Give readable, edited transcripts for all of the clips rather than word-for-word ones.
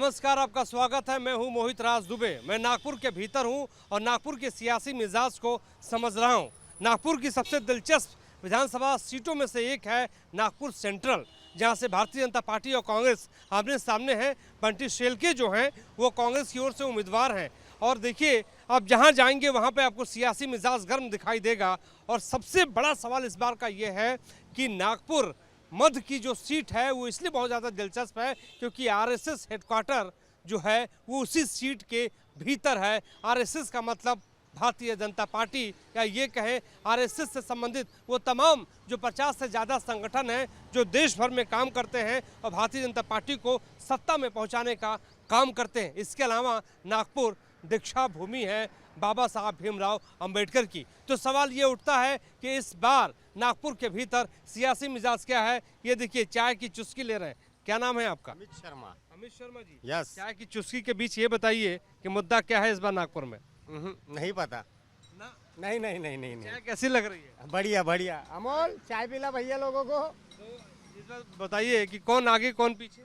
नमस्कार, आपका स्वागत है। मैं हूं मोहित राज दुबे। मैं नागपुर के भीतर हूं और नागपुर के सियासी मिजाज को समझ रहा हूं। नागपुर की सबसे दिलचस्प विधानसभा सीटों में से एक है नागपुर सेंट्रल, जहां से भारतीय जनता पार्टी और कांग्रेस आमने सामने हैं। बंटी शेलके जो हैं वो कांग्रेस की ओर से उम्मीदवार हैं और देखिए आप जहां जाएंगे वहां पे आपको सियासी मिजाज गर्म दिखाई देगा। और सबसे बड़ा सवाल इस बार का ये है कि नागपुर मध्य की जो सीट है वो इसलिए बहुत ज़्यादा दिलचस्प है क्योंकि आरएसएस हेडक्वार्टर जो है वो उसी सीट के भीतर है। आरएसएस का मतलब भारतीय जनता पार्टी, या ये कहें आरएसएस से संबंधित वो तमाम जो 50 से ज़्यादा संगठन हैं जो देश भर में काम करते हैं और भारतीय जनता पार्टी को सत्ता में पहुंचाने का काम करते हैं। इसके अलावा नागपुर दीक्षा भूमि है बाबा साहब भीमराव अंबेडकर की। तो सवाल ये उठता है कि इस बार नागपुर के भीतर सियासी मिजाज क्या है। ये देखिए चाय की चुस्की ले रहे हैं। क्या नाम है आपका? अमित शर्मा। अमित शर्मा जी, यस। चाय की चुस्की के बीच ये बताइए कि मुद्दा क्या है इस बार नागपुर में? नहीं पता ना, नहीं नहीं नहीं नहीं चाय नहीं कैसी लग रही है? बढ़िया बढ़िया। अमोल चाय पिला भैया लोगों को। तो इस बार बताइए कि कौन आगे कौन पीछे?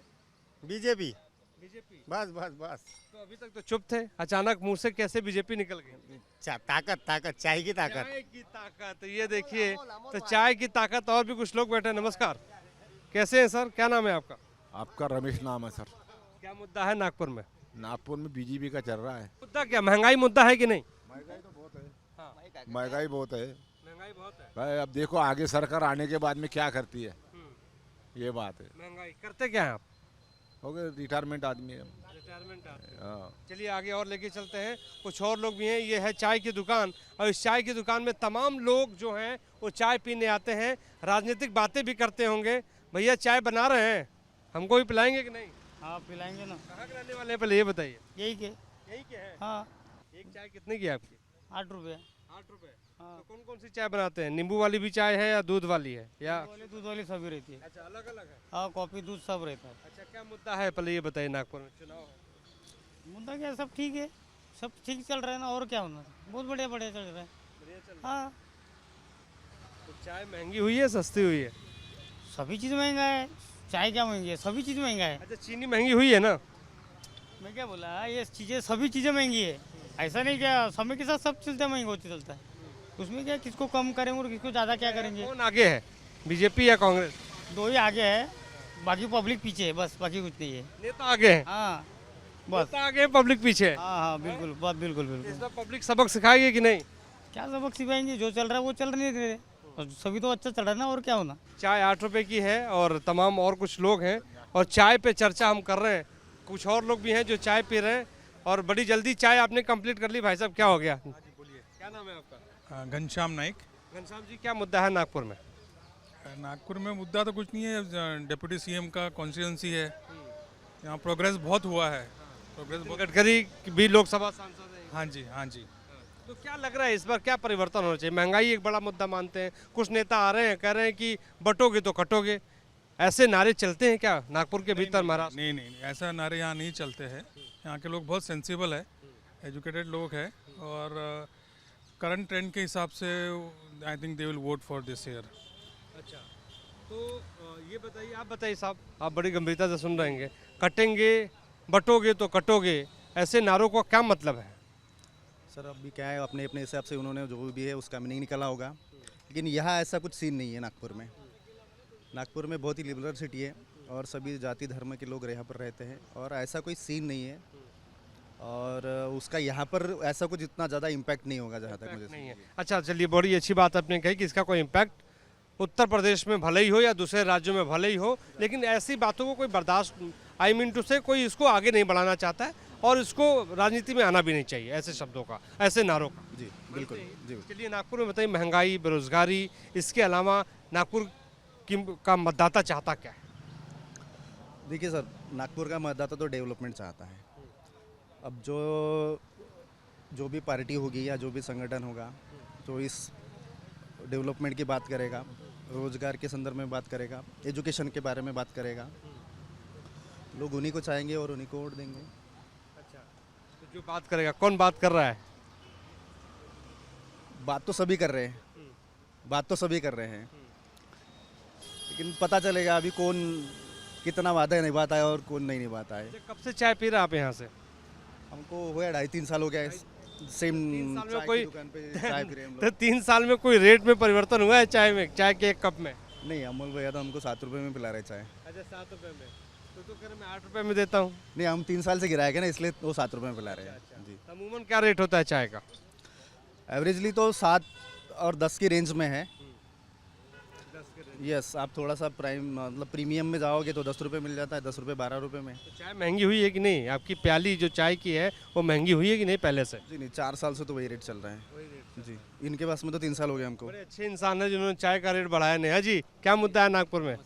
बीजेपी। बीजेपी। बस बस बस। तो अभी तक तो चुप थे, अचानक मुंह से कैसे बीजेपी निकल गई? ताकत ताकत चाय की ताकत। चाय की ताकत, ये देखिए तो चाय की ताकत। और भी कुछ लोग बैठे हैं। नमस्कार, कैसे हैं सर? क्या नाम है आपका? आपका रमेश नाम है सर। क्या मुद्दा है नागपुर में? नागपुर में बीजेपी का चल रहा है। मुद्दा क्या, महंगाई मुद्दा है कि नहीं? महंगाई तो बहुत है। हाँ, महंगाई बहुत है महंगाई बहुत है। भाई। अब देखो आगे सरकार आने के बाद में क्या करती है, ये बात है। महंगाई करते क्या है आप? हो गए रिटायरमेंट आदमी है। रिटायरमेंट आदमी। हाँ। चलिए आगे और लेके चलते हैं। कुछ और लोग भी हैं। ये है चाय की दुकान और इस चाय की दुकान में तमाम लोग जो हैं वो चाय पीने आते हैं, राजनीतिक बातें भी करते होंगे। भैया चाय बना रहे हैं, हमको भी पिलाएंगे कि नहीं? हाँ पिलाएंगे ना। कहाँ के रहने वाले हैं पहले ये बताइए? यही के। यही के हैं? हाँ। एक चाय कितने की है आपकी? 8 रुपये। 8 रुपए। हाँ। तो कौन कौन सी चाय बनाते हैं? नींबू वाली भी चाय है या दूध वाली है या? दूध वाली सभी रहती है। अच्छा, अलग अलग है। हाँ कॉफी दूध सब रहता है। अच्छा, क्या मुद्दा है पहले ये बताइए? नागपुर में चुनाव है, मुद्दा क्या, सब ठीक है, सब ठीक चल रहा है ना। और क्या होना, बहुत बढ़िया बढ़िया चल रहा है। बढ़िया चल रहा है। हाँ तो चाय महंगी हुई है सस्ती हुई है? सभी चीज़ महंगा है। चाय क्या महंगी है, सभी चीज़ महंगा है। अच्छा, चीनी महंगी हुई है ना? मैं क्या बोला, ये चीज़ें सभी चीज़ें महंगी है। ऐसा नहीं क्या, समय के साथ सब चलता है, महंगा होते चलता है। उसमें क्या, किसको कम करेंगे और किसको ज़्यादा क्या करेंगे। कौन आगे है, बीजेपी या कांग्रेस? दो ही आगे है, बाकी पब्लिक पीछे है, बस बाकी कुछ नहीं है। नेता आगे है? हाँ बस। नेता आगे है, पब्लिक पीछे है। हाँ हाँ बिल्कुल, बात बिल्कुल इस बिल्कुल। बार पब्लिक सबक सिखाएगी कि नहीं? क्या सबक सिखाएंगे, जो चल रहा है वो चल रही है। और सभी तो अच्छा चल रहा है ना, और क्या होना। चाय 8 रुपए की है और तमाम और कुछ लोग हैं और चाय पे चर्चा हम कर रहे हैं। कुछ और लोग भी हैं जो चाय पी रहे हैं और बड़ी जल्दी चाय आपने कंप्लीट कर ली। भाई साहब क्या हो गया? बोलिए, क्या नाम है आपका? घनश्याम नाइक। घनश्याम जी, क्या मुद्दा है नागपुर में? नागपुर में मुद्दा तो कुछ नहीं है, डिप्टी सीएम का कॉन्स्टिट्यूंसी है। यहाँ प्रोग्रेस बहुत हुआ है। प्रोग्रेस बहुत। गडकरी भी लोकसभा सांसद है। हाँ जी हाँ जी। तो क्या लग रहा है इस बार क्या परिवर्तन होना चाहिए? महंगाई एक बड़ा मुद्दा मानते हैं, कुछ नेता आ रहे हैं कह रहे हैं कि बटोगे तो कटोगे, ऐसे नारे चलते हैं क्या नागपुर के भीतर? महाराष्ट्र नहीं नहीं, ऐसा नारे यहाँ नहीं चलते हैं। यहाँ के लोग बहुत सेंसिबल है, एजुकेटेड लोग हैं और करंट ट्रेंड के हिसाब से I think they will vote for this year. अच्छा, तो ये बताइए, आप बताइए साहब, आप बड़ी गंभीरता से सुन रहे हैं। कटेंगे बटोगे तो कटोगे, ऐसे नारों का क्या मतलब है? सर अभी क्या है, अपने अपने हिसाब से उन्होंने जो भी है उसका मीनिंग निकाला होगा, लेकिन यहाँ ऐसा कुछ सीन नहीं है। नागपुर में नागपुर में बहुत ही लिबरल सिटी है और सभी जाति धर्म के लोग यहाँ पर रहते हैं और ऐसा कोई सीन नहीं है। और उसका यहाँ पर ऐसा कुछ इतना ज़्यादा इम्पैक्ट नहीं होगा जहाँ तक मुझे नहीं है। अच्छा चलिए, बड़ी अच्छी बात आपने कही कि इसका कोई इम्पैक्ट उत्तर प्रदेश में भले ही हो या दूसरे राज्यों में भले ही हो, लेकिन ऐसी बातों को कोई बर्दाश्त, आई मीन टू से, कोई इसको आगे नहीं बढ़ाना चाहता है और इसको राजनीति में आना भी नहीं चाहिए, ऐसे शब्दों का, ऐसे नारों का। जी बिल्कुल जी। चलिए, नागपुर में बताइए, महंगाई, बेरोजगारी, इसके अलावा नागपुर का मतदाता चाहता क्या है? देखिए सर, नागपुर का मतदाता तो डेवलपमेंट चाहता है। अब जो भी पार्टी होगी या जो भी संगठन होगा तो इस डेवलपमेंट की बात करेगा, रोजगार के संदर्भ में बात करेगा, एजुकेशन के बारे में बात करेगा। लोग उन्हीं को चाहेंगे और उन्हीं को वोट देंगे। अच्छा, तो जो बात करेगा, कौन बात कर रहा है? बात तो सभी कर रहे हैं, बात तो सभी कर रहे हैं, लेकिन पता चलेगा अभी कौन कितना वादा निभाता है और कौन नहीं निभाता है। कब से चाय पी रहे हैं आप यहाँ से? हमको हो गया 2.5-3 साल हो गया है सेम 3 साल में चाय की कोई दुकान पे चाय पी रहे हैं हम तो लोग। 3 साल में कोई रेट में परिवर्तन हुआ है चाय में, चाय के एक कप में? नहीं, अमोल भैया तो हमको 7 रुपये में पिला रहे चाय। अच्छा 7 रुपए में, तो कह रहे मैं 8 रुपए में देता हूँ। नहीं, हम 3 साल से गिराए ना, इसलिए वो 7 रुपये में पिला रहे हैं जी। अमूमन क्या रेट होता है चाय का? एवरेजली तो 7 और 10 की रेंज में है। यस, आप थोड़ा सा प्राइम मतलब प्रीमियम में जाओगे तो 10 रुपये मिल जाता है, 10 रुपये 12 रुपये में। तो चाय महंगी हुई है कि नहीं? आपकी प्याली जो चाय की है वो महंगी हुई है कि नहीं पहले से? जी नहीं, 4 साल से तो वही रेट चल रहा है जी। इनके पास में तो 3 साल हो गए हमको। बड़े अच्छे इंसान है जिन्होंने चाय का रेट बढ़ाया। नेहा जी, क्या मुद्दा है नागपुर में?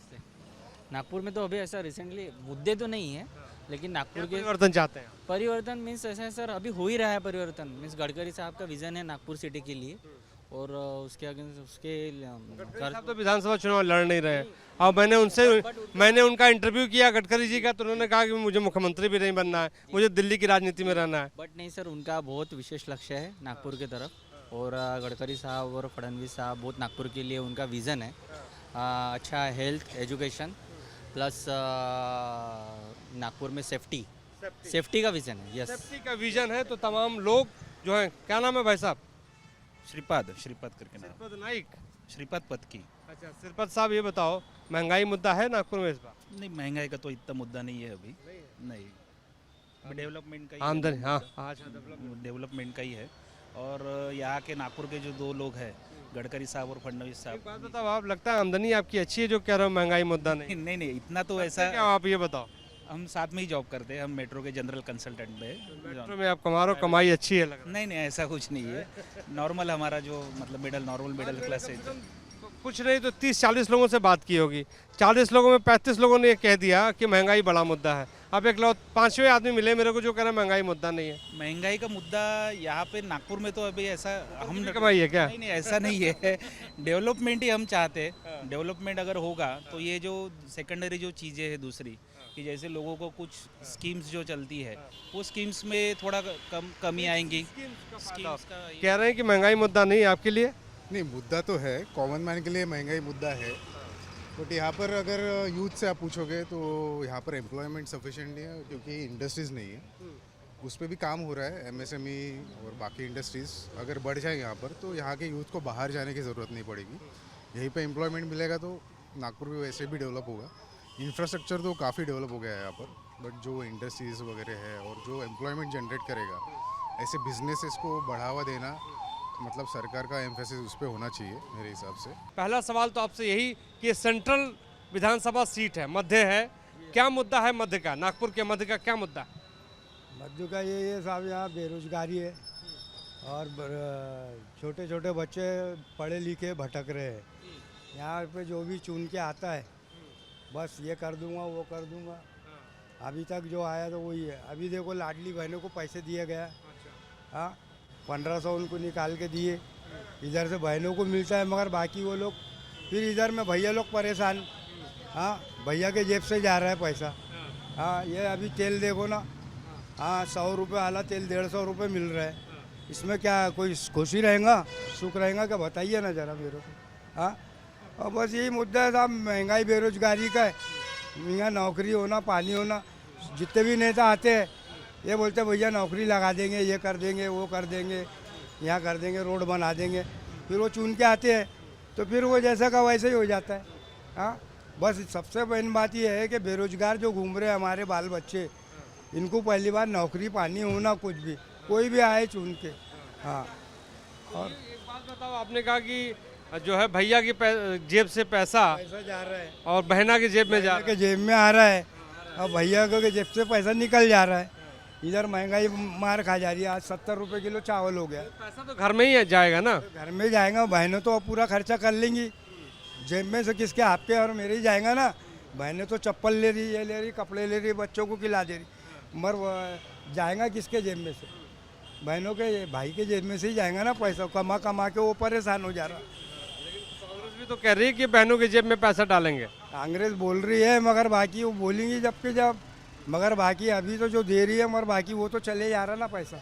नागपुर में तो अभी ऐसा रिसेंटली मुद्दे तो नहीं है, लेकिन नागपुर के परिवर्तन चाहते हैं? परिवर्तन मीन्स ऐसा है सर, अभी हो ही रहा है परिवर्तन। मीन्स गडकरी साहब का विजन है नागपुर सिटी के लिए, और उसके अगेंस्ट उसके साहब तो विधानसभा चुनाव लड़ नहीं रहे। और मैंने उनका इंटरव्यू किया गडकरी जी का, तो उन्होंने कहा कि मुझे मुख्यमंत्री भी नहीं बनना है, मुझे दिल्ली की राजनीति में रहना है। बट नहीं सर, उनका बहुत विशेष लक्ष्य है नागपुर की तरफ, और गडकरी साहब और फडणवीस साहब बहुत नागपुर के लिए उनका विज़न है। अच्छा हेल्थ, एजुकेशन प्लस नागपुर में सेफ्टी का विज़न है। यस, सेफ्टी का विजन है, तो तमाम लोग जो है, क्या नाम है भाई साहब? श्रीपाद करके नाम, श्रीपद नाइक। श्रीपाद पत्की। अच्छा श्रीपद साहब, ये बताओ महंगाई मुद्दा है नागपुर में इस बार? नहीं, महंगाई का तो इतना मुद्दा नहीं है अभी, नहीं डेवलपमेंट का ही आमदनी, हाँ डेवलपमेंट का ही है। और यहाँ के नागपुर के जो 2 लोग हैं, गडकरी साहब और फडणवीस एक बात साहब। बताओ, आप लगता है आमदनी आपकी अच्छी है जो कह रहे हो महंगाई मुद्दा नहीं? नहीं, इतना तो क्या ऐसा, आप ये बताओ। हम साथ में ही जॉब करते हैं, हम मेट्रो के जनरल कंसल्टेंट में। मेट्रो में आप कमा रहे हो, कमाई अच्छी है लग रहा नहीं, ऐसा कुछ नहीं है। नॉर्मल हमारा जो मतलब नॉर्मल मिडिल क्लास है। है। कुछ नहीं तो 30-40 लोगों से बात की होगी, 40 लोगों में 35 लोगों ने ये कह दिया कि महंगाई बड़ा मुद्दा है। अब एक 5वें आदमी मिले मेरे को जो कह रहे हैं महंगाई मुद्दा नहीं है। महंगाई का मुद्दा यहाँ पे नागपुर में तो अभी ऐसा हम कमाई है क्या? नहीं, ऐसा नहीं है। डेवलपमेंट ही हम चाहते हैं। डेवलपमेंट अगर होगा तो ये जो सेकेंडरी जो चीज़ें हैं दूसरी, कि जैसे लोगों को कुछ स्कीम्स जो चलती है, वो स्कीम्स में थोड़ा कमी आएंगी। स्कीम्स का कह रहे हैं कि महंगाई मुद्दा नहीं है आपके लिए? नहीं, मुद्दा तो है, कॉमन मैन के लिए महंगाई मुद्दा है। बट यहाँ पर अगर यूथ से आप पूछोगे तो यहाँ पर एम्प्लॉयमेंट सफिशिएंट नहीं है, क्योंकि इंडस्ट्रीज़ नहीं है। उस पर भी काम हो रहा है, एमएसएमई और बाकी इंडस्ट्रीज़ अगर बढ़ जाए यहाँ पर, तो यहाँ के यूथ को बाहर जाने की ज़रूरत नहीं पड़ेगी। यहीं पे एम्प्लॉयमेंट मिलेगा तो नागपुर भी वैसे भी डेवलप होगा। इंफ्रास्ट्रक्चर तो काफ़ी डेवलप हो गया है यहाँ पर, बट जो इंडस्ट्रीज़ वगैरह है और जो एम्प्लॉयमेंट जनरेट करेगा, ऐसे बिजनेसेस को बढ़ावा देना, मतलब सरकार का एम्फेसिस उस पर होना चाहिए मेरे हिसाब से। पहला सवाल तो आपसे यही कि सेंट्रल विधानसभा सीट है, मध्य है, क्या मुद्दा है मध्य का? नागपुर के मध्य का क्या मुद्दा है? मध्य का ये साहब, यहाँ बेरोजगारी है और छोटे छोटे बच्चे पढ़े लिखे भटक रहे हैं। यहाँ पे जो भी चुन के आता है, बस ये कर दूंगा वो कर दूंगा। अभी तक जो आया तो वही है। अभी देखो लाडली बहनों को पैसे दिए गया, हाँ 1500 उनको निकाल के दिए, इधर से बहनों को मिलता है, मगर बाकी वो लोग फिर इधर में भैया लोग परेशान। हाँ, भैया के जेब से जा रहा है पैसा। हाँ, ये अभी तेल देखो ना, हाँ 100 रुपये वाला तेल 150 रुपये मिल रहा है। इसमें क्या कोई खुशी रहेगा, सुख रहेगा क्या? बताइए ना ज़रा मेरे को। हाँ, और बस यही मुद्दा है साहब, महंगाई बेरोजगारी का है। यहाँ नौकरी होना, पानी होना। जितने भी नेता आते हैं ये बोलते हैं भैया नौकरी लगा देंगे, ये कर देंगे, वो कर देंगे, यहाँ कर देंगे, रोड बना देंगे। फिर वो चुन के आते हैं तो फिर वो जैसा का वैसे ही हो जाता है। हाँ, बस सबसे मेन बात ये है कि बेरोजगार जो घूम रहे हैं हमारे बाल बच्चे, इनको पहली बार नौकरी पानी होना, कुछ भी कोई भी आए चुन के। हाँ, और एक बात बताओ, आपने कहा कि जो है भैया की जेब से पैसा जा रहा है और बहना की जेब में जा रहा के जेब में आ रहा है, और भैया के जेब से पैसा निकल जा रहा है। इधर महंगाई मार खा जा रही है। आज 70 रुपये किलो चावल हो गया। पैसा तो घर में ही जाएगा ना? घर में जाएगा, बहनें तो पूरा खर्चा कर लेंगी। जेब में से किसके, आपके और मेरे ही जाएगा ना। बहनें तो चप्पल ले रही, ये ले रही, कपड़े ले रही, बच्चों को खिला दे रही, मगर जाएगा किसके जेब में से? बहनों के, भाई के जेब में से ही जाएगा ना पैसा। कमा कमा के वो परेशान हो जा रहा। कांग्रेस भी तो कह रही है कि बहनों के जेब में पैसा डालेंगे। कांग्रेस बोल रही है, मगर बाकी वो बोलेंगी जबकि जब, मगर बाकी अभी तो जो दे रही है, मगर बाकी वो तो चले जा रहा ना पैसा।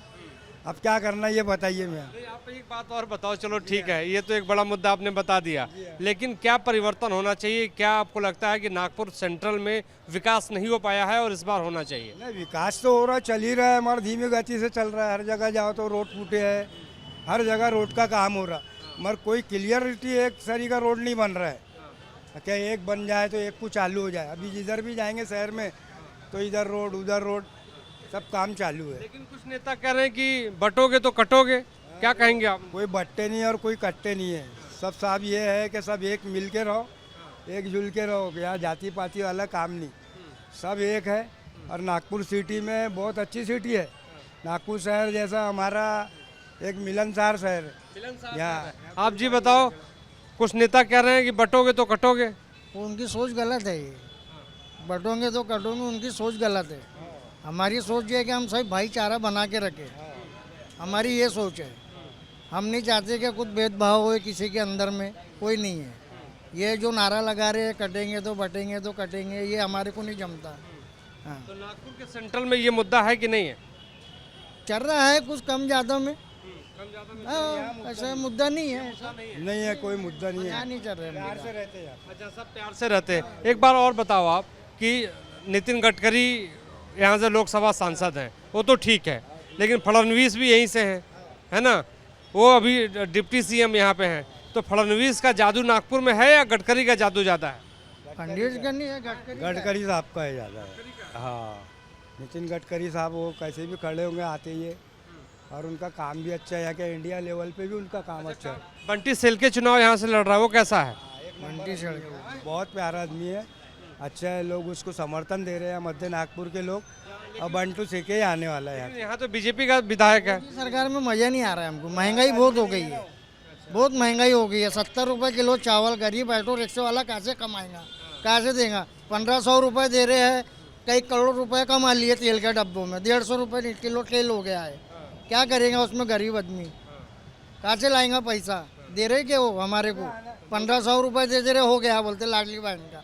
अब क्या करना ये बताइए मैं। नहीं, आप एक बात और बताओ, चलो ठीक है, ये तो एक बड़ा मुद्दा आपने बता दिया, लेकिन क्या परिवर्तन होना चाहिए? क्या आपको लगता है कि नागपुर सेंट्रल में विकास नहीं हो पाया है और इस बार होना चाहिए? नहीं, विकास तो हो रहा, चल ही रहा है, हमारा धीमी गति से चल रहा है। हर जगह जाओ तो रोड टूटे हैं, हर जगह रोड का काम हो रहा, मगर कोई क्लियरिटी एक सरी का रोड नहीं बन रहा है। क्या एक बन जाए तो एक को चालू हो जाए। अभी जिधर भी जाएंगे शहर में तो इधर रोड उधर रोड सब काम चालू है। लेकिन कुछ नेता कह रहे हैं कि बटोगे तो कटोगे, क्या कहेंगे आप? कोई बट्टे नहीं है और कोई कट्टे नहीं है। सब साहब ये है कि सब एक मिल के रहो, एक जुल के रहो। यहाँ जाति पाति वाला काम नहीं, सब एक है। और नागपुर सिटी में बहुत अच्छी सिटी है। नागपुर शहर जैसा हमारा एक मिलनसार शहर है यहाँ। आप जी बताओ, कुछ नेता कह रहे हैं कि बटोगे तो कटोगे। उनकी सोच गलत है। ये बटोंगे तो कटोंगे, उनकी सोच गलत है। हमारी सोच ये है कि हम सभी भाईचारा बना के रखें, हमारी ये सोच है। हम नहीं चाहते कि कुछ भेदभाव हो किसी के अंदर में, कोई नहीं है। ये जो नारा लगा रहे हैं कटेंगे तो बटेंगे तो कटेंगे, ये हमारे को नहीं जमता। हाँ, तो नागपुर के सेंट्रल में ये मुद्दा है कि नहीं है? चल रहा है कुछ कम ज़्यादा में। हाँ, ऐसा मुद्दा नहीं है, ऐसा नहीं है, कोई मुद्दा नहीं है। नहीं चल रहा है प्यार मुद्दा। से रहते हैं। अच्छा, सब प्यार से रहते हैं। एक बार और बताओ आप कि नितिन गडकरी यहाँ से लोकसभा सांसद हैं, वो तो ठीक है, लेकिन फडणवीस भी यहीं से है ना? वो अभी डिप्टी सीएम यहाँ पे हैं, तो फडणवीस का जादू नागपुर में है या गडकरी का जादू ज़्यादा है? फंडिस का नहीं है, गडकरी का है। गडकरी साहब का है ज़्यादा है। हाँ, नितिन गडकरी साहब वो कैसे भी खड़े होंगे आते ही है, और उनका काम भी अच्छा है। यहाँ के इंडिया लेवल पे भी उनका काम अच्छा है। बंटी सेल के चुनाव यहाँ से लड़ रहा है, वो कैसा है? मंडी सड़क बहुत प्यारा आदमी है, अच्छा है। लोग उसको समर्थन दे रहे हैं, मध्य नागपुर के लोग। अब बंटू सीके ही आने वाला है यहाँ। यहाँ तो बीजेपी का विधायक है। सरकार में मज़ा नहीं आ रहा है हमको। महंगाई बहुत हो गई है, बहुत महंगाई हो गई है। 70 रुपये किलो चावल, गरीब ऑटो रिक्शे वाला कहाँ से कमाएगा, कहाँ से देगा? 1500 रुपये दे रहे हैं, कई करोड़ रुपए कमा लिए तेल के डब्बों में। 150 रुपये किलो तेल हो गया है, क्या करेगा उसमें गरीब आदमी? कहाँ से लाएगा पैसा? दे रहे क्या वो हमारे को? 1500 रुपये दे रहे, हो गया बोलते लाडली बहन का।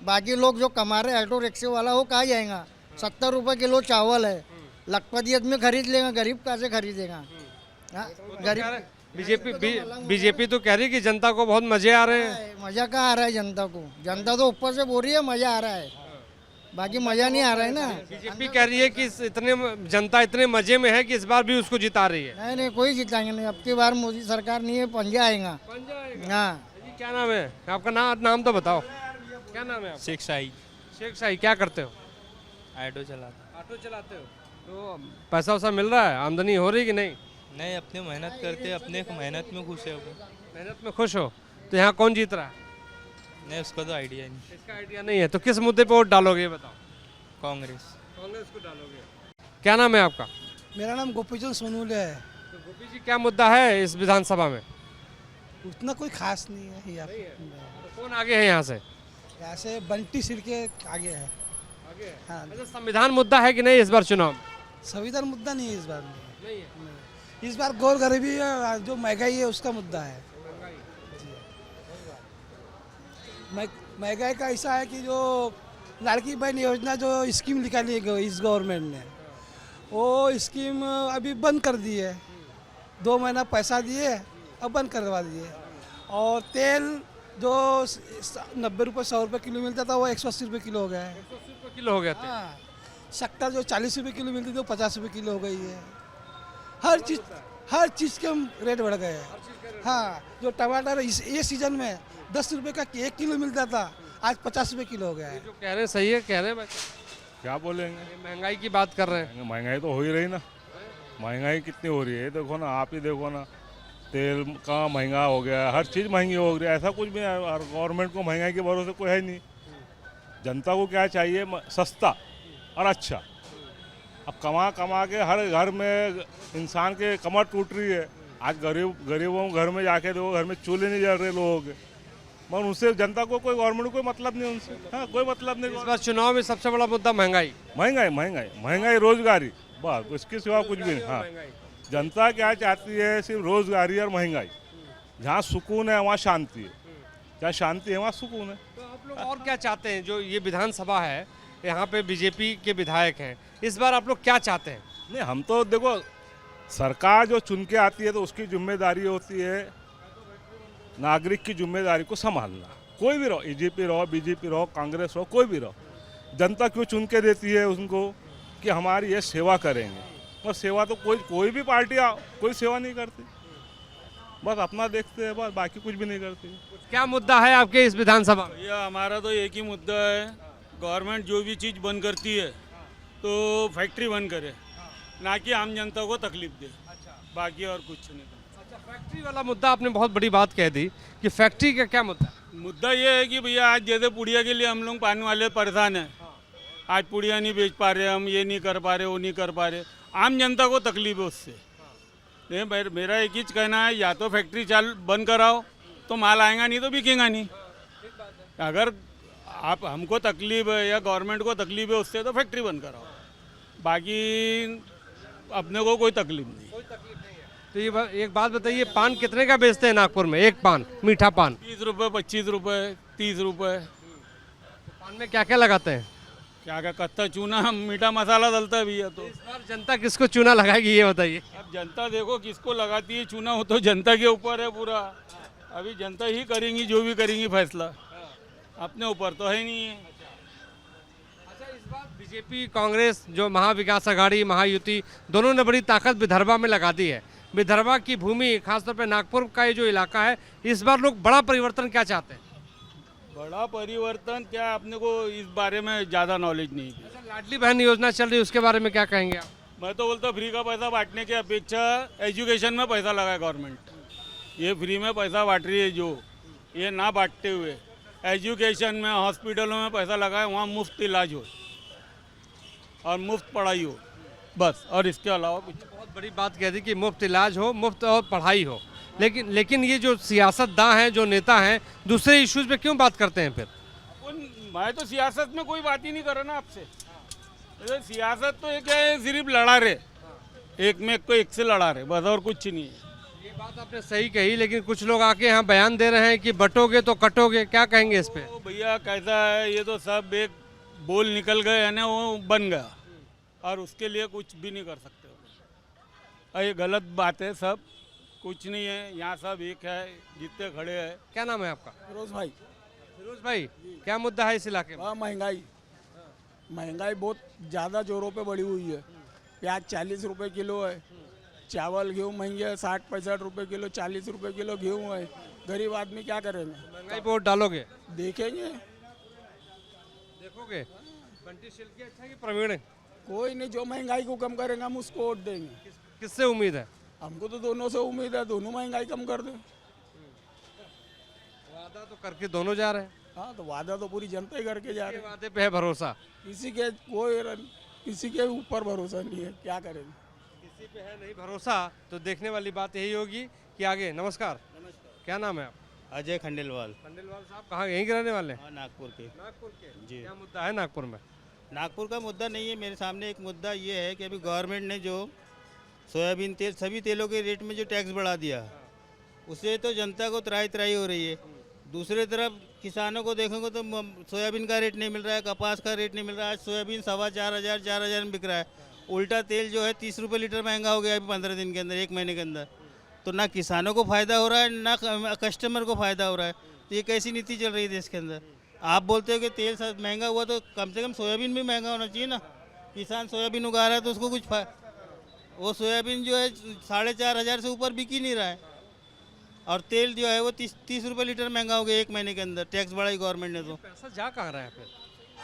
बाकी लोग जो कमा रहे ऑटो रिक्शे वाला, वो कहाँ जाएगा? 70 रुपये किलो चावल है, लखपति आदमी खरीद लेगा, गरीब कहाँ से खरीदेगा? हाँ, गरीब। बीजेपी तो कह रही कि जनता को बहुत मजे आ रहे हैं। मज़ा कहाँ आ रहा है जनता को? जनता तो ऊपर से बोल रही है मज़ा आ रहा है, बाकी मज़ा नहीं आ रहा है ना। बीजेपी कह रही है कि इतने जनता इतने मजे में है कि इस बार भी उसको जिता रही है। नहीं नहीं, कोई जिताएंगे नहीं। अब की बार मोदी सरकार नहीं है, पंजा आएगा। हाँ। क्या नाम है आपका? नाम तो बताओ, क्या नाम है? शेख शाही। शेख शाही, क्या करते हो? ऑटो चलाता। ऑटो चलाते हो, तो पैसा वैसा मिल रहा है, आमदनी हो रही कि नहीं? नहीं, अपने मेहनत करते, अपने मेहनत में खुश है। मेहनत में खुश हो? तो यहाँ कौन जीत रहा है? नहीं, उसका तो आइडिया नहीं। इसका आइडिया नहीं है, तो किस मुद्दे पे वोट डालोगे ये बताओ? कांग्रेस। कांग्रेस को डालोगे। क्या नाम है आपका? मेरा नाम गोपीचंद सोनूले है। तो गोपी जी, क्या मुद्दा है इस विधानसभा में? उतना कोई खास नहीं है यहाँ पे। तो कौन आगे है यहाँ से? यहाँ से बंटी सिरके आगे है। आगे है। हाँ, अच्छा, संविधान मुद्दा है कि नहीं इस बार चुनाव में? संविधान मुद्दा नहीं है इस बार में। नहीं है। इस बार गौर गरीबी जो महंगाई है उसका मुद्दा है। महंगाई का ऐसा है कि जो लड़की बहन योजना जो स्कीम निकाली है इस गवर्नमेंट ने, वो स्कीम अभी बंद कर दी है। 2 महीना पैसा दिए, अब बंद करवा दिए। और तेल जो 90 रुपये 100 रुपये किलो मिलता था, वो 180 रुपये किलो हो गया है। 180 रुपये किलो हो गया था। हाँ, शक्कर जो 40 रुपये किलो मिलती थी, वो 50 रुपये किलो हो गई है। हर चीज़ के रेट बढ़ गए हैं। हाँ, जो टमाटर ये सीजन में 10 रुपये का 1 किलो मिलता था, आज 50 रुपये किलो हो गया है। जो कह रहे हैं सही है, कह रहे हैं भाई। क्या बोलेंगे? ये महंगाई की बात कर रहे हैं। महंगाई तो हो ही रही ना। महंगाई कितनी हो रही है देखो ना, आप ही देखो ना, तेल का महंगा हो गया, हर चीज़ महंगी हो रही है। ऐसा कुछ भी गवर्नमेंट को महंगाई के भरोसे कोई है नहीं। जनता को क्या चाहिए? सस्ता और अच्छा। अब कमा कमा के हर घर में इंसान के कमर टूट रही है। आज गरीबों घर में जाके देखो, घर में चूल्हे नहीं जल रहे लोगों के, मगर उनसे जनता को कोई गवर्नमेंट को कोई मतलब नहीं उनसे। हाँ, कोई मतलब नहीं। इस बार चुनाव में सबसे बड़ा मुद्दा महंगाई, महंगाई महंगाई महंगाई, रोजगारी, बस इसके सिवा कुछ भी नहीं। हाँ, जनता क्या चाहती है? सिर्फ रोजगारी और महंगाई। जहाँ सुकून है वहाँ शांति है, जहाँ शांति है वहाँ सुकून है। तो आप लोग और क्या चाहते हैं? जो ये विधानसभा है, यहाँ पे बीजेपी के विधायक हैं, इस बार आप लोग क्या चाहते हैं? नहीं, हम तो देखो सरकार जो चुन के आती है तो उसकी जिम्मेदारी होती है नागरिक की जिम्मेदारी को संभालना। कोई भी रहो, EJP रहो, BJP रहो, कांग्रेस रहो, कोई भी रहो, जनता क्यों चुन के देती है उनको कि हमारी ये सेवा करेंगे। और सेवा तो कोई भी पार्टी कोई सेवा नहीं करती, बस अपना देखते हैं, बस बाकी कुछ भी नहीं करती। क्या मुद्दा है आपके इस विधानसभा में? भैया हमारा तो एक ही मुद्दा है, गवर्नमेंट जो भी चीज़ बंद करती है तो फैक्ट्री बंद करे, ना कि आम जनता को तकलीफ दे। बाकी और कुछ नहीं। अच्छा, फैक्ट्री वाला मुद्दा आपने बहुत बड़ी बात कह दी कि फैक्ट्री का क्या मुद्दा है? मुद्दा ये है कि भैया आज जैसे पुड़िया के लिए हम लोग पानी वाले परेशान हैं, आज पुड़िया नहीं बेच पा रहे, हम ये नहीं कर पा रहे, वो नहीं कर पा रहे, आम जनता को तकलीफ है उससे। मेरा एक ही कहना है, या तो फैक्ट्री बंद कराओ तो माल आएगा, नहीं तो बिकेगा नहीं। अगर आप हमको तकलीफ है या गवर्नमेंट को तकलीफ है उससे, तो फैक्ट्री बंद कराओ, बाकी अपने को कोई तकलीफ नहीं। तो ये एक बात बताइए, पान कितने का बेचते हैं नागपुर में? एक पान, मीठा पान 30 रुपये, 25 रुपये, 30 रुपये। पान में क्या क्या लगाते हैं? क्या क्या कत्ता चूना, मीठा मसाला डलता है भैया। तो इस बार जनता किसको चूना लगाएगी ये बताइए। अब जनता देखो किसको लगाती है चूना, हो तो जनता के ऊपर है पूरा। अभी जनता ही करेंगी जो भी करेंगी फैसला, अपने ऊपर तो है नहीं है। अच्छा, इस बार बीजेपी कांग्रेस जो महाविकास आघाड़ी महायुति दोनों ने बड़ी ताकत विदर्भा में लगा दी है। विदर्भा की भूमि खासतौर पे नागपुर का ये जो इलाका है, इस बार लोग बड़ा परिवर्तन क्या चाहते हैं? बड़ा परिवर्तन क्या, अपने को इस बारे में ज़्यादा नॉलेज नहीं है। अच्छा, लाडली बहन योजना चल रही है, उसके बारे में क्या कहेंगे आप? मैं तो बोलता फ्री का पैसा बांटने की अपेक्षा एजुकेशन में पैसा लगाए गवर्नमेंट। ये फ्री में पैसा बांट रही है जो, ये ना बांटते हुए एजुकेशन में, हॉस्पिटलों में पैसा लगाए, वहाँ मुफ्त इलाज हो और मुफ्त पढ़ाई हो, बस। और इसके अलावा कुछ। बहुत बड़ी बात कह दी कि मुफ्त इलाज हो, मुफ्त और पढ़ाई हो। लेकिन ये जो सियासतदान हैं, जो नेता हैं, दूसरे इश्यूज पे क्यों बात करते हैं फिर? मैं तो सियासत में कोई बात ही नहीं कर रहा ना आपसे। सियासत तो ये क्या है, सिर्फ लड़ा रहे, एक में को एक से लड़ा रहे, बस, और कुछ नहीं है। ये बात आपने सही कही, लेकिन कुछ लोग आके यहाँ बयान दे रहे हैं कि बटोगे तो कटोगे, क्या कहेंगे इस पे? तो भैया कैसा है, ये तो सब एक बोल निकल गए है ना, वो बन गया, और उसके लिए कुछ भी नहीं कर सकते। ये गलत बात है, सब कुछ नहीं है। यहाँ सब एक है, जितने खड़े हैं। क्या नाम है आपका? फिरोज भाई। फिरोज भाई, क्या मुद्दा है इस इलाके में? महंगाई बहुत ज़्यादा जोरों पे बढ़ी हुई है। प्याज 40 रुपए किलो है, चावल गेहूँ महंगे है, 60-65 रुपए किलो, 40 रुपए किलो गेहूँ है। गरीब आदमी क्या करेंगे? महंगाई पे वोट डालोगे? देखेंगे। देखोगे बंटी शिल्के अच्छा कि प्रवीण? कोई नहीं, जो महंगाई को कम करेंगे हम उसको वोट देंगे। किससे उम्मीद है? हमको तो दोनों से उम्मीद है, दोनों महंगाई कम कर दें। वादा तो करके दोनों जा रहे हैं। हाँ, तो वादा तो पूरी जनता ही करके जा रही है। वादे पे है भरोसा? किसी के ऊपर भरोसा नहीं है, क्या करेंगे? किसी पे है नहीं भरोसा, तो देखने वाली बात यही होगी कि आगे। नमस्कार, क्या नाम है आप? अजय खंडेलवाल। खंडेलवाल साहब कहाँ, यहीं के रहने वाले? हाँ, नागपुर के। नागपुर के जी। क्या मुद्दा है नागपुर में? नागपुर का मुद्दा नहीं है, मेरे सामने एक मुद्दा ये है कि अभी गवर्नमेंट ने जो सोयाबीन तेल, सभी तेलों के रेट में जो टैक्स बढ़ा दिया, उससे तो जनता को त्राही त्राही हो रही है। दूसरी तरफ किसानों को देखोगे तो सोयाबीन का रेट नहीं मिल रहा है, कपास का रेट नहीं मिल रहा है। आज सोयाबीन 4,500 में बिक रहा है। उल्टा तेल जो है 30 रुपये लीटर महंगा हो गया अभी 15 दिन के अंदर, 1 महीने के अंदर। तो ना किसानों को फ़ायदा हो रहा है, ना कस्टमर को फ़ायदा हो रहा है। तो ये कैसी नीति चल रही है देश के अंदर? आप बोलते हो कि तेल महंगा हुआ, तो कम से कम सोयाबीन भी महंगा होना चाहिए ना। किसान सोयाबीन उगा रहा है तो उसको कुछ वो सोयाबीन जो है 4,500 से ऊपर बिक ही नहीं रहा है, और तेल जो है वो 30 रुपये लीटर महंगा हो गया 1 महीने के अंदर। टैक्स बढ़ाई गवर्नमेंट ने। तो पैसा जा कहाँ रहा है फिर?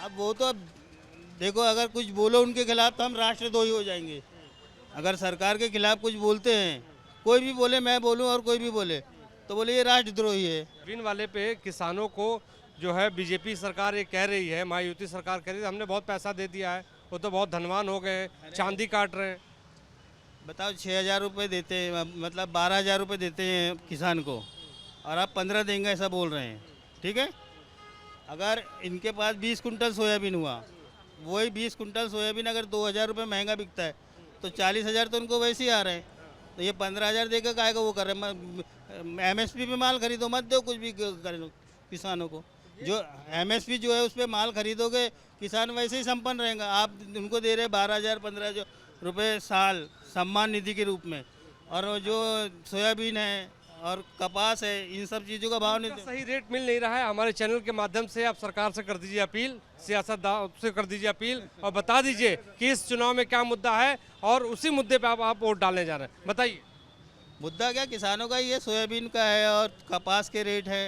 अब वो तो, अब देखो, अगर कुछ बोलो उनके खिलाफ तो हम राष्ट्रद्रोही हो जाएंगे। अगर सरकार के खिलाफ कुछ बोलते हैं, कोई भी बोले, मैं बोलूँ और कोई भी बोले, तो बोले ये राष्ट्रद्रोही है। सोयाबीन वाले पे किसानों को जो है बीजेपी सरकार ये कह रही है, महायुति सरकार कह रही है हमने बहुत पैसा दे दिया है, वो तो बहुत धनवान हो गए हैं, चांदी काट रहे हैं। बताओ, 6,000 रुपये देते हैं, मतलब 12,000 रुपये देते हैं किसान को, और आप 15 देंगे ऐसा बोल रहे हैं। ठीक है, अगर इनके पास 20 कुंटल सोयाबीन हुआ, वही 20 कुंटल सोयाबीन अगर 2,000 रुपये महंगा बिकता है, तो 40,000 तो उनको वैसे ही आ रहे हैं। तो ये 15,000 देकर काय को वो कर रहे हैं? MSP पे माल खरीदो, मत दो कुछ भी करो किसानों को। जो MSP जो है उस पर माल खरीदोगे, किसान वैसे ही संपन्न रहेगा। आप उनको दे रहे 12,000 15,000, रुपए साल सम्मान निधि के रूप में, और वो जो सोयाबीन है और कपास है, इन सब चीज़ों का भाव नहीं, सही रेट मिल नहीं रहा है। हमारे चैनल के माध्यम से आप सरकार से कर दीजिए अपील, सियासतदान से कर दीजिए अपील, और बता दीजिए कि इस चुनाव में क्या मुद्दा है और उसी मुद्दे पे आप वोट डालने जा रहे हैं। बताइए। मुद्दा क्या किसानों का, ये सोयाबीन का है और कपास के रेट है।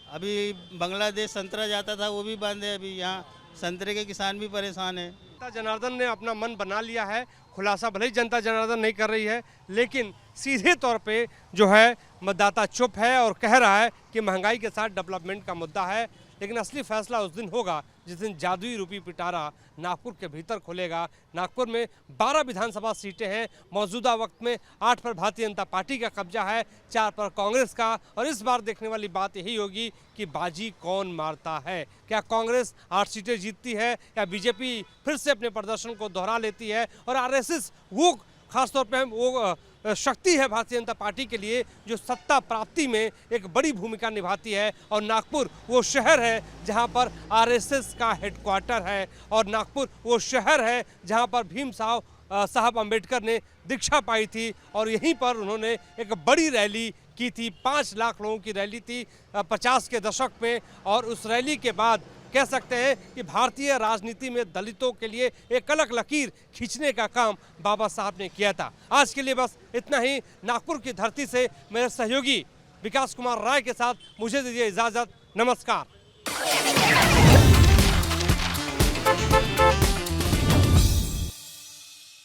अभी बांग्लादेश संतरा जाता था वो भी बंद है, अभी यहाँ संतरे के किसान भी परेशान है। जनता जनार्दन ने अपना मन बना लिया है, खुलासा भले ही जनता जनार्दन नहीं कर रही है, लेकिन सीधे तौर पे जो है मतदाता चुप है और कह रहा है कि महंगाई के साथ डेवलपमेंट का मुद्दा है। लेकिन असली फैसला उस दिन होगा जिस दिन जादुई रूपी पिटारा नागपुर के भीतर खुलेगा। नागपुर में 12 विधानसभा सीटें हैं। मौजूदा वक्त में 8 पर भारतीय जनता पार्टी का कब्जा है, 4 पर कांग्रेस का। और इस बार देखने वाली बात यही होगी कि बाजी कौन मारता है। क्या कांग्रेस 8 सीटें जीतती है या बीजेपी फिर से अपने प्रदर्शन को दोहरा लेती है। और आरएसएस वो खासतौर पर वो शक्ति है भारतीय जनता पार्टी के लिए जो सत्ता प्राप्ति में एक बड़ी भूमिका निभाती है। और नागपुर वो शहर है जहां पर आरएसएस का हेडक्वार्टर है, और नागपुर वो शहर है जहां पर भीम साहब अंबेडकर ने दीक्षा पाई थी और यहीं पर उन्होंने एक बड़ी रैली की थी। 5 लाख लोगों की रैली थी 50 के दशक में। और उस रैली के बाद कह सकते हैं कि भारतीय राजनीति में दलितों के लिए एक अलग लकीर खींचने का काम बाबा साहब ने किया था। आज के लिए बस इतना ही। नागपुर की धरती से मेरे सहयोगी विकास कुमार राय के साथ मुझे दीजिए इजाज़त। नमस्कार।